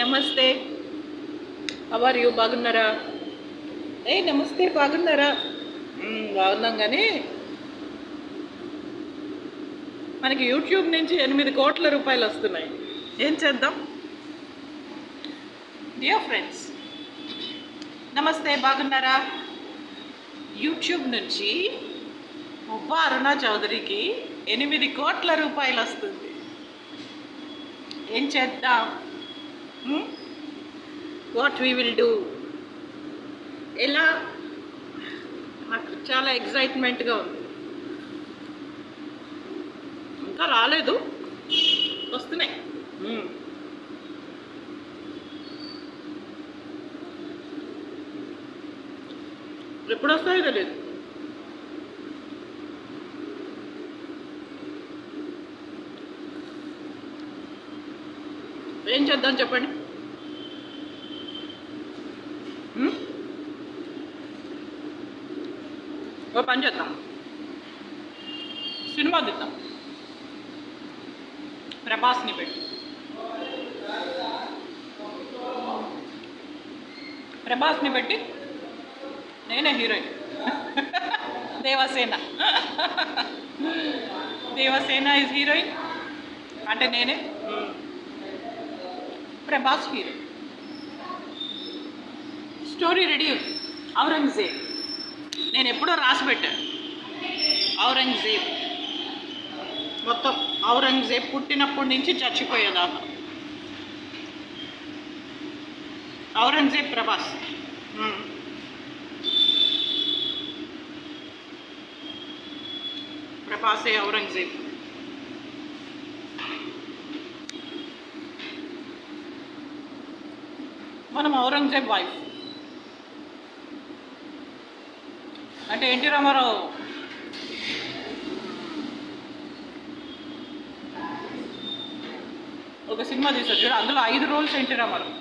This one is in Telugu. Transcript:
నమస్తే. How are you? బాగున్నారా? నమస్తే, బాగున్నారా? బాగున్నాం. కానీ మనకి యూట్యూబ్ నుంచి 8 కోట్ల రూపాయలు వస్తున్నాయి. ఏం చేద్దాం? డియర్ ఫ్రెండ్స్, నమస్తే, బాగున్నారా? యూట్యూబ్ నుంచి మువ్వ అరుణా చౌదరికి 8 కోట్ల రూపాయలు వస్తుంది. ఏం చేద్దాం? What we will do? ఎలా? నాకు చాలా ఎగ్జైట్మెంట్గా ఉంది. ఇంకా రాలేదు, వస్తున్నాయి. ఎప్పుడు వస్తాయో తెలియదు. ఏం చేద్దాం చెప్పండి? ఓ పని చేద్దాం, సినిమా తీద్దాం. ప్రభాస్ని పెట్టి, నేనే హీరోయిన్. దేవసేన ఇస్ హీరోయిన్ అంటే నేనే, ప్రభాస్ హీరో. స్టోరీ రెడీ ఉంది. ఔరంగజేబ్, నేను ఎప్పుడో రాసి పెట్టాను. ఔరంగజేబ్ మొత్తం ఔరంగజేబ్ పుట్టినప్పటి నుంచి చచ్చిపోయేదాకా. ఔరంగజేబ్ ప్రభాస్. ప్రభాసే ఔరంగజేబ్. మనం ఔరంగజేబ్ వైఫ్. అంటే ఎన్టీ రామారావు ఒక సినిమా తీశారు చూడ, అందులో 5 రోల్స్ ఎన్టీ రామారావు.